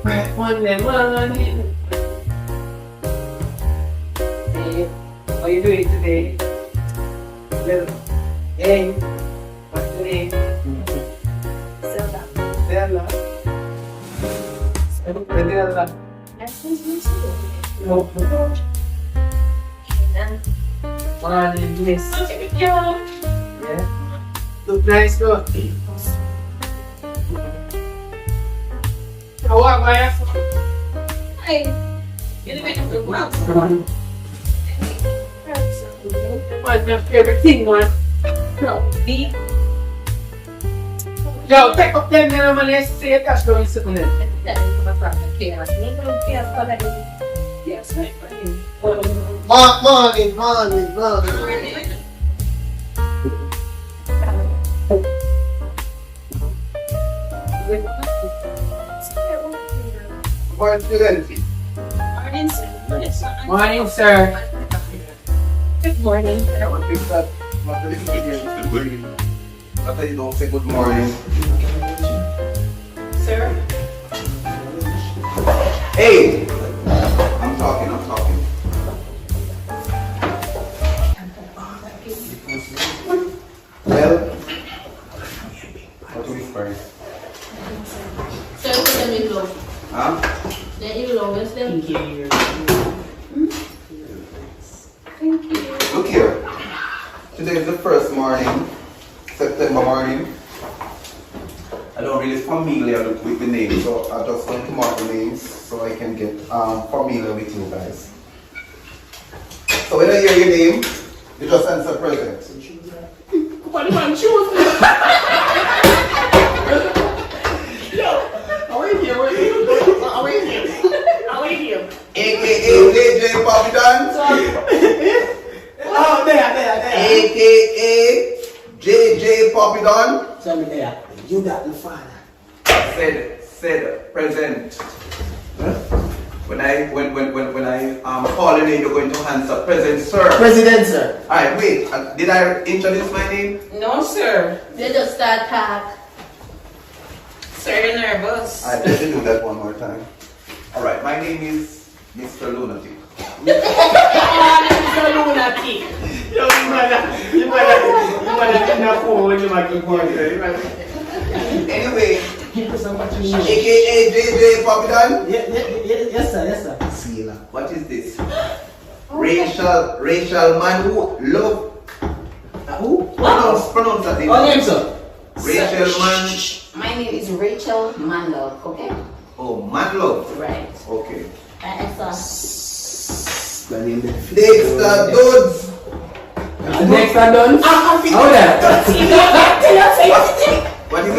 Monday morning. Hey, how are you doing today? Well, hey, what's your name? Zelda. Zelda. Zelda. Nice to meet you. No. And Morning, miss. yeah. Yeah. Look nice, bro. How are you? Hi. You're the best of the world. What's my favorite thing, man? No, me. Yo, take up them naman and say it. That's going to sit Yes, right. Morning. Morning, students. Morning, sir. Good morning. I want to pick that. What the little again? After you don't say good morning. Sir. Hey! I'm talking. Well, what do we first? Sir, put them in low. Huh? They're in low, is them? Thank you. Thank you. Look here. Today is the first morning, September morning. I don't really familiar with the names, so I'm just going to mark the names so I can get familiar with you guys. So when I hear your name, you just answer present. What am I choosing? Yo, how are you? AKA JJ Poppy Dance. Oh, there. AKA JJ Poppy Dance. Tell me there. You got the father. Said present. When I call your name, you're going to answer present, sir. President, sir. Alright, wait. Did I introduce my name? No, sir. They just start talk. Sir, you're nervous. Alright, let me do that one more time. Alright, my name is Mr. Lunatic. Mr. Lunatic. Yo, you might not phone when you might keep going there. Anyway, AKA JJ Poppy Dance. Yes, sir. Sila. What is this? Racial man who love. Who? Pronounce that name. Oh, name, sir. Racial man. My name is Rachel Manlove, okay? Oh, man love. Right. Okay. The name Dexter Dudes. Next are done. How that? What is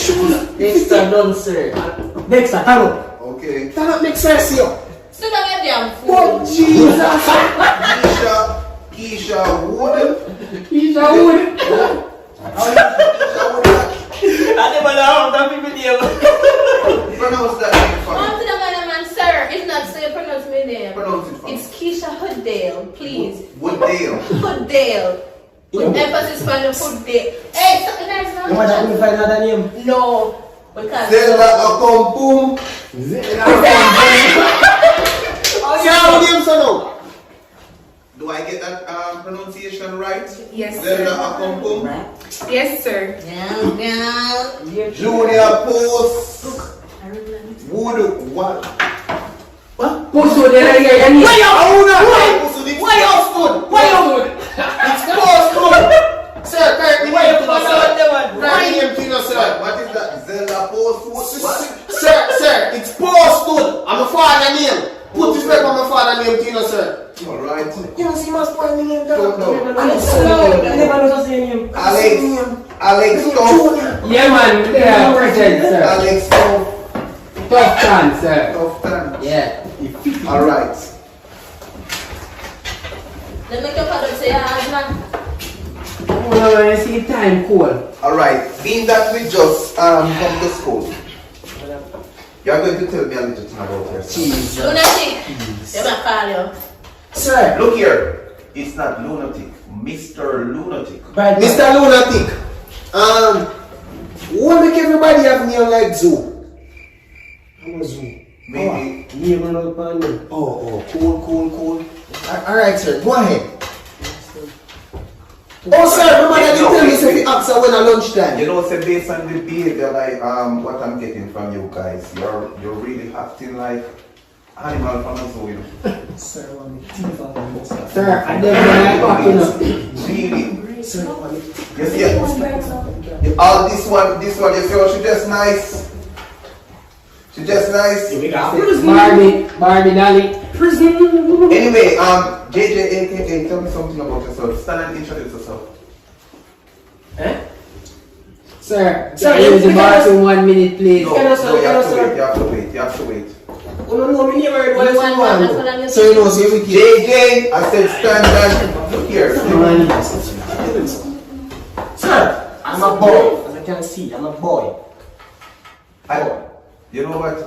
it? Next are done, sir. Next are done. Okay. That makes sense, yo. Sit down, your damn fool. Oh, Jesus. Keisha Wood. He's a wood. I never know that people there. Pronounce that name for Come me. to the man, sir. It's not say pronounce my name. Pronounce it for me. It's Keisha Hooddale, please. Wooddale. Hooddale. With emphasis on the Hooddale. Hey, stop the nice You want to find another name? No. Because Zelda Akompum. Do I get that pronunciation right? Yes, Zelda sir. Akompum. Yes, sir. Junior Post. Wood. What? Push you there, yeah. Why you stood? It's Post. Sir, correctly. Why you put us on the one? What is that? Zelda Post. What? Sir, it's posted. I'm a father name. Put this back on my father name, Tino, sir. Alright. You know, see, must point me name down. Don't know. Alex Tough. Yeah, man. Yeah, present, sir. Alex Tough. Tough time, sir. Tough time. Yeah. Alright. let me come and say, man. Oh, you see time cool. Alright. Being that we just come to school, you are going to tell me a little thing about yourself. Lunatic. They might call you. Sir. Look here. It's not lunatic. Mr. Lunatic. Mr. Lunatic. Why make everybody have name like Zoo? I'm a Zoo. Maybe. Oh, cool. Alright, sir, go ahead. Oh, sir, my mother didn't tell me if you ask her when at lunchtime. You know, say based on the behavior, like what I'm getting from you guys, you're really acting like animal from a zoo. You know? Sir, I never fucking up. Really? Sir, You see, all this one, you see, oh, she just nice. She just nice. Barbie, Dolly. Anyway, JJ, aka, tell me something about yourself. Stand and introduce yourself. Sir, there is a bar in 1 minute, please. No, you have to wait. So you know, say we keep. JJ, I said stand and look here. Sir, I'm a boy. As I can see, I'm a boy. You know what?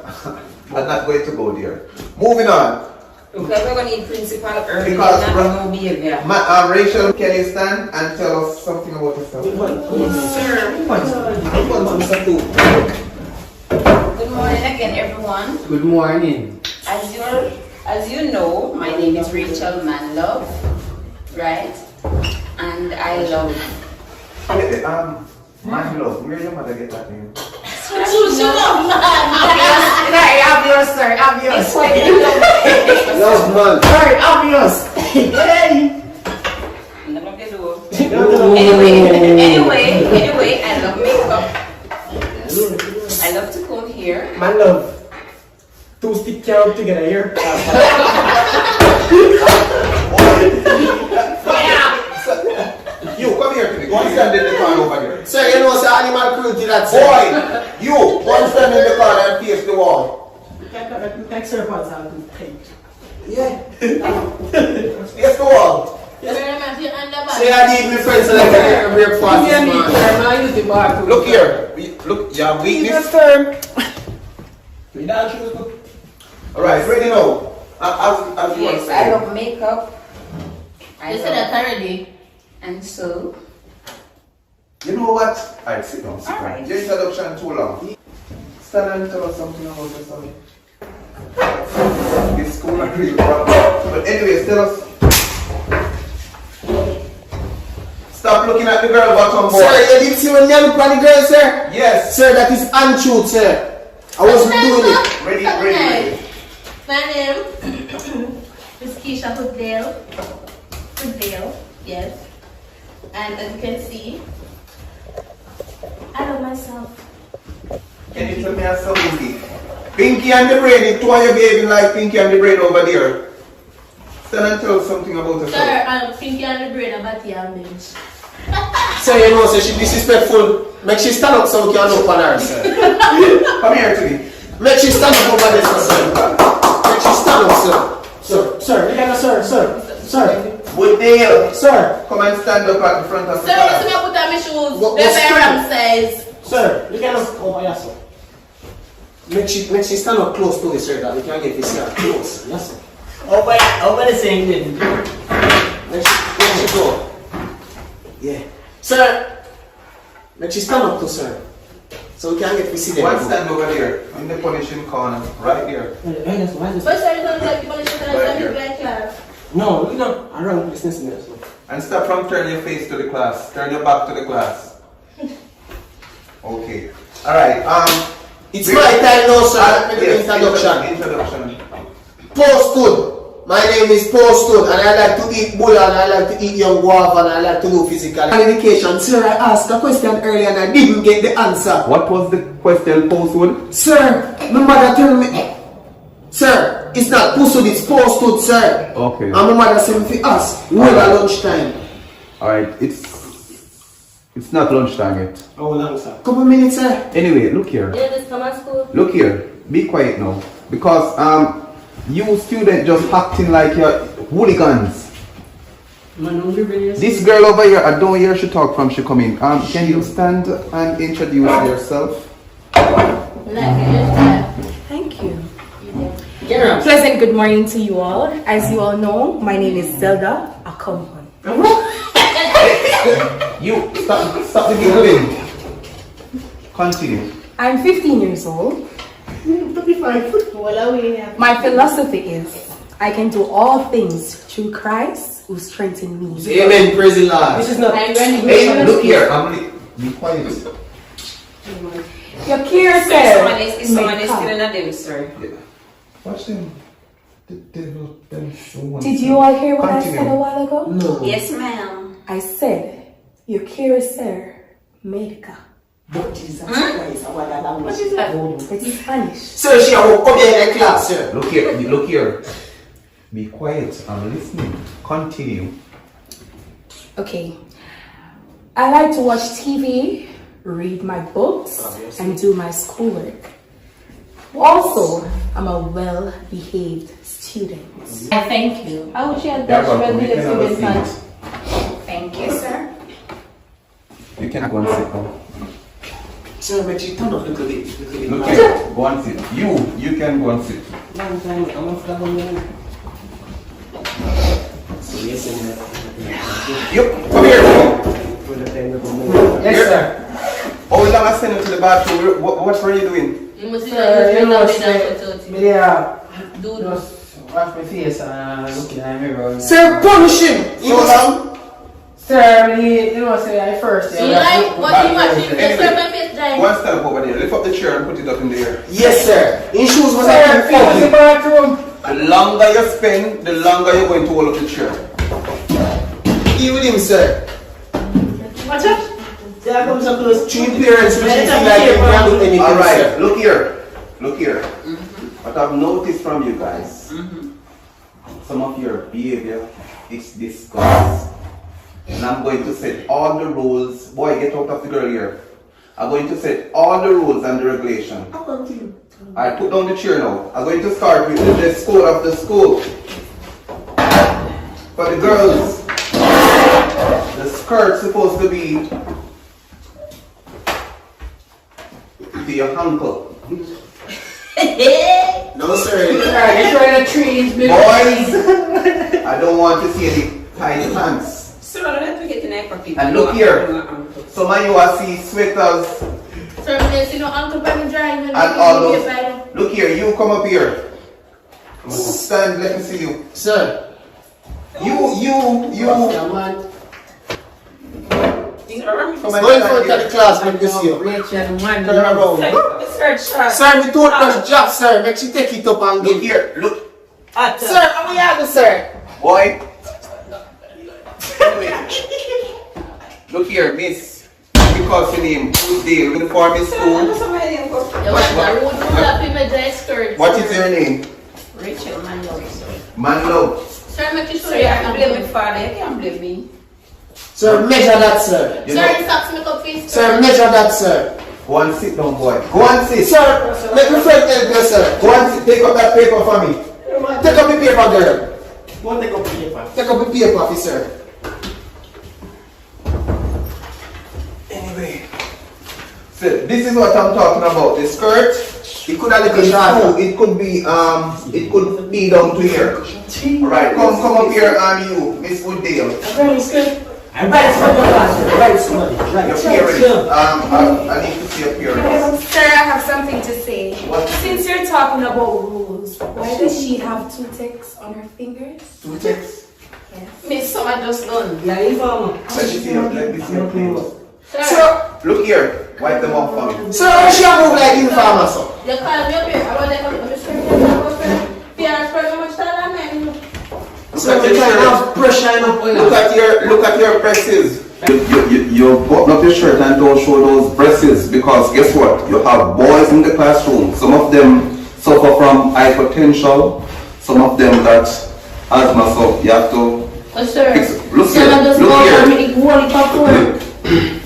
I'm not going to go there. Moving on. Okay, we're going to need principal early. Because not no behavior. Rachel, can you stand and tell us something about yourself? Sir. Good morning again, everyone. Good morning. As you know, my name is Rachel Manlove, right? And I love. My love, where your mother get that name? Obvious, sir. Obvious. Love man. Sorry, obvious. Hey. Anyway, I love makeup. I love to comb hair. My love. Two stick carrot together here. You, come here to me. Go and stand in the car over here. Sir, you know, sir, animal cruelty that sir. Boy, you, go and stand in the car and face the wall. Yeah. Face the wall. Say I need my friends to like a breakfast this morning. Look here. Look, you have weakness. Alright, ready now. As you Yes, were I saying. love makeup. You said that already. And so, You know what? Alright, sit down. Alright. Your introduction too long. Stand and tell us something about yourself. This school not real problem. But anyways, tell us. Stop looking at the girl bottom boy. Sir, you did see when you look at the girl, sir? Yes. Sir, that is untruth, sir. I wasn't doing it. Ready. My name is Keisha Hoodale, yes. And as you can see, I love myself. Can you tell me a something? Pinky and the brain, two of you behaving like Pinky and the brain over there. Stand and tell us something about yourself. Sir, I'm thinking on the brain about the bench. Sir, you know, sir, she disrespectful. Make she stand up so we can look on her, sir. Come here to me. Make she stand up over there, sir. Make she stand up, sir. Sir. Woodale. Sir. Come and stand up at the front of the Sir, class. listen, I put on my shoes. What The school? Ram says. Sir, you cannot over here, sir. Make she stand up close to it, sir, that we can get this here close. Yes, sir. Over the same thing. Make she go. Yeah. Sir, make she stand up to sir. So we can get this in One there. stand over there, in the punishing corner, right here. But sir, you don't like people to stand like class. No, we don't. I run business in there, sir. And stop from turning your face to the class. Turn your back to the class. Okay. Alright, It's my time now, sir. Let me do the introduction. Introduction. Posthood. My name is Posthood, and I like to eat bulla, and I like to eat young guava, and I like to do physical education. Sir, I asked a question earlier and I didn't get the answer. What was the question, Postwood? Sir, my mother told me. Sir, it's not Posthood, it's Posthood, sir. Okay. And my mother said to us, when at lunchtime. Alright, it's not lunchtime yet. Oh, long, sir. Couple minutes, sir. Anyway, look here. You just come to school. Look here. Be quiet now. Because you students just acting like you're hooligans. This girl over here, I don't hear she talk from she come in. Can you stand and introduce yourself? Thank you. Pleasant good morning to you all. As you all know, my name is Zelda, a common. You stop the giggling. Continue. I'm 15 years old. My philosophy is I can do all things through Christ who strengthens me. Amen, praise the Lord. This is not. Hey, look here. Be quiet. Your care Sir, says, someone is still in a dim, sir. Watch them. The devil, them so did you all hear what I said a Continue. while ago? No. Yes, ma'am. I said, your care says, medica. But Jesus Christ, our God, What is that? It's Spanish. Sir, she will come here in the class, sir. Look here. Look here. Be quiet. I'm listening. Continue. Okay. I like to watch TV, read my books, and do my schoolwork. Also, I'm a well-behaved student. I thank you. I wish you had Yeah, that but red we can have a student seat. Thank you, sir. You can go and sit down. Sir, make you turn up a little bit. Look here. Go and sit. You can go and sit. Long time. I'm off the one minute. So, yes, sir. Yep. Come here. For the time of the minute. Yes, sir. How long I send you to the bathroom? What were you doing? You must Sir, you know, sir. do Just wash my face and look in the mirror. Sir, punish him. So long? Sir, you know, say I first. You like what you watching? Yes, sir, my face dry. Go and stand up over there. Lift up the chair and put it up in the air. Yes, sir. In shoes was Sir, like feel the bathroom. The longer you spend, the longer you're going to hold up the chair. He with him, sir. Watch out. There comes a close. Three parents which you feel like you can't do anything, Alright, sir. look here. Look here. What I've noticed from you guys, some of your behavior is disgusting. And I'm going to set all the rules. Boy, get out of the girl here. I'm going to set all the rules and the regulation. I put down the chair now. I'm going to start with the dress code of the school. For the girls, the skirt's supposed to be to your ankle. No, sir. You're trying to trees, big Boys, I don't want to see any tight pants. Sir, I don't have to get in for people. And look here. Some of you I see sweaters Sir, you know, Uncle Benny drying when and all those. Look here, you come up here. Stand, let me see you. Sir. You. Come and Go in stand front of here. the class, make you see you. Rachel, man. Turn around. Sir, me told her job, sir. Make she take it up and Look give. here, look. Sir, how are you, sir? Boy. Look here, miss. Because your name, who's the uniform is school. What is your name? Rachel, man, love, sir. Man love. Sir, make you So sure you you can't blame me, father. You can't blame me. Sir, measure that, sir. You Sir, know, you socks make up face. Sir, measure that, sir. go and sit down, boy. Go and sit. Sir, make me friend help you, sir. Go and sit. Take up that paper for me. Take up the paper, girl. Go take up the paper. Take up the paper, officer. Anyway, so this is what I'm talking about. The skirt, it could have little short. It could be down to here. Alright, come up here, you, Miss Wooddale. I'm right from the class. Right, somebody. Your parents. I need to see your parents. Sir, I have something to say. What? Since you're talking about rules, why does she have 2 ticks on her fingers? 2 ticks. Miss, someone just done. Yeah, informer. Let me see your clothes. Sir, Look here, wipe them off for me. sir, how she move like informer, sir? You call me up here. I want to just parents for how much time I'm in. Sir, we try to have pressure enough. Look at your breasts. You button up your shirt and don't show those breasts because guess what? You have boys in the classroom. Some of them suffer from hypertension. Some of them got asthma, so you have to. Sir, Look sir, here. just Look go here. and make one cup.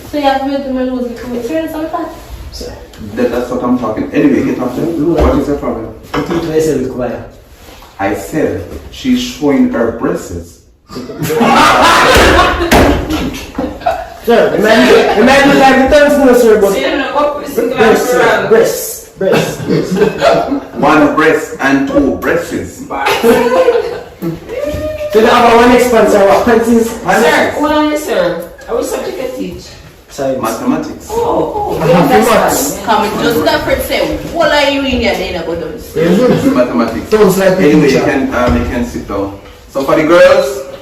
So you have to make the lose the sir, some fat. That's what I'm talking. Anyway, get off there. What is your problem? I said she's showing her breasts. Sir, the man look like the turns, sir, but See, you know, what is the class around? breast. One breast and 2 breasts. So the other one expands our pencils. Sir, hold on, sir. I was subject to teach. Science. Mathematics. Oh, we understand. Come and just stop and say, what are you in here then about those? Mathematics. Sounds like Anyway, you teacher. can sit down. So for the girls,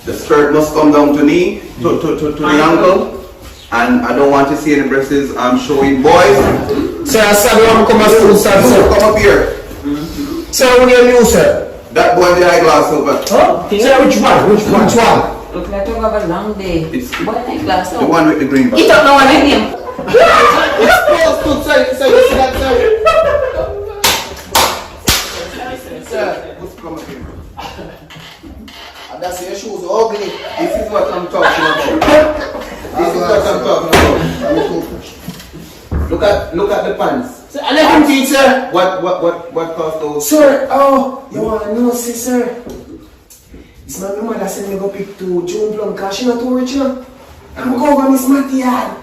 the skirt must come down to knee, to the ankle. And I don't want to see any breasts showing. Boys, Sir, I said you want to come to school, sir. come up here. Sir, what do you mean, sir? That boy with the eyeglass over. Oh, sir, which one? Which one? Which one? Look like you have a long day. It's Boy, my glass the one with the green bag. It don't know what I name. It's posted, sir. Sir, you see that, sir? Sir, Let's come up here. and that's your shoes ugly. This is what I'm talking about. This is what I'm talking about. Look at the pants. Sir, I let him teach, sir. What cost those? Sir, oh, you want to know, see, sir? It's my mother sent me go pick to June Plum because she not too rich, you know. I'm going to Miss Matty yard.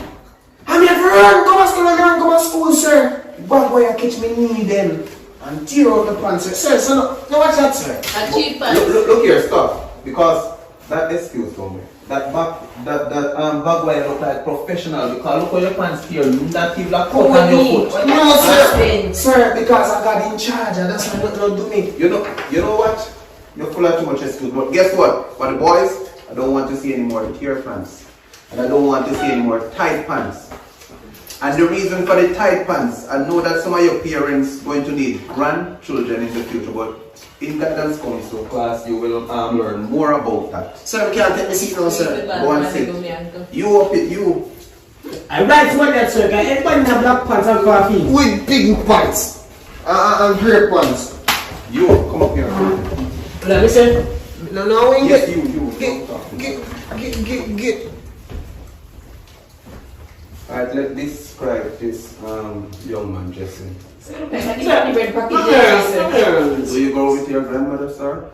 I'm here for run, come to school, and run, come to school, sir. Bad boy, I catch me knee then and tear out the pants, sir. Sir, so no watch that, sir. A cheap pants. Look here, stop. Because that excuse for me. That bag wire look like professional because look how your pants here. That give like cut on your foot. No, sir. Sir, because I got in charge and that's why not do me. You know what? You're full of too much excuse. But guess what? For the boys, I don't want to see any more tear pants. And I don't want to see any more tight pants. And the reason for the tight pants, I know that some of your parents going to need grandchildren in the future, but in guidance council class, you will learn more about that. Sir, we can't take me seat now, sir. Go and sit. You up it, you. I write what that, sir. Everybody have black pants and coffee. With big pants and great pants. You, come up here. Listen. No, we ain't Yes, get. you. Get. Alright, let's describe this young man, Jesse. Like a different bread package. Do you go with your grandmother, sir?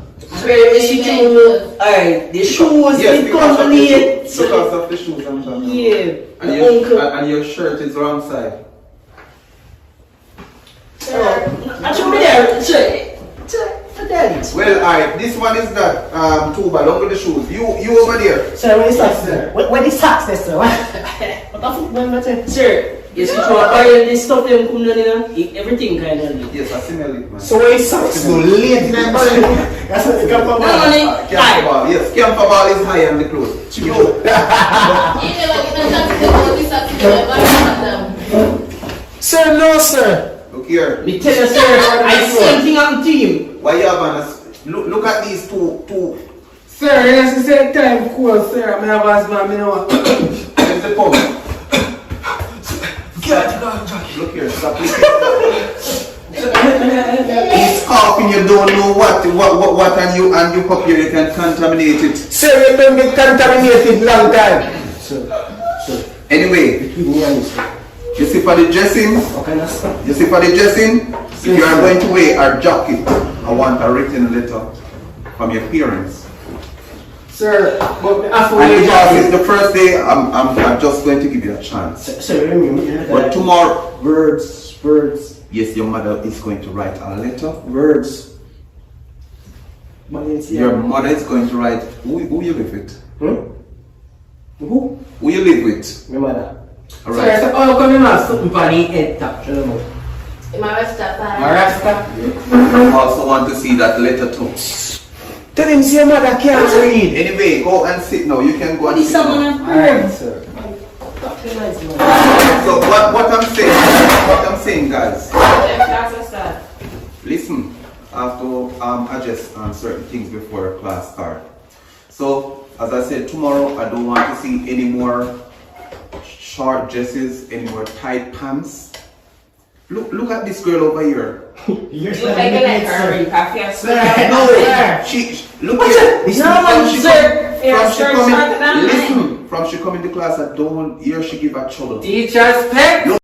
Alright, the shoes, Yes, the because company. of the shoes I'm talking about. Yeah. And your shirt is wrong side. I should be there. Sir. Well, alright, this one is that tuba, along with the shoes. You over there. Sir, when is socks there? When is socks there, sir? What the fuck, man, that's it. Sir, yes, you are buying this stuff, them come down, you know, everything kind of. Yes, I smell it, man. So when socks go late in the morning, that's what they come from. Camper ball. Yes, camper ball is high on the clothes. You. Sir, no, sir. Look here. Me tell you, sir, I see something on team. Why you have on look at these two. Sir, it's the same time, cool, sir. I have husband, I know. Where's the pump? Look here, stop it's coughing, you don't know what and you pop here, you can contaminate it. Sir, you don't get contaminated long time. Sir. Anyway, you see for the dressing, if you are going to wear a jacket, I want a written letter from your parents. Sir, but And because it's the first day, I'm just going to give you a chance. Sir, But tomorrow, words. yes, your mother is going to write a letter. Words. Your mother is going to write. Who you live with? Who? Who you live with? My mother. All Sir, right. so all coming out something for the head top. My Rasta. I also want to see that letter too. Tell him, see your mother can't read. Anyway, go and sit now. You can go and sit now. Alright, sir. So what I'm saying, guys. Listen, I have to adjust certain things before class start. So, as I said, tomorrow I don't want to see any more short dresses, any more tight pants. Look at this girl over here. You're You like a like her in coffee or Sir, something? no, sir. She look here. From she come in the class, I don't hear she give a trouble. Teacher's pet.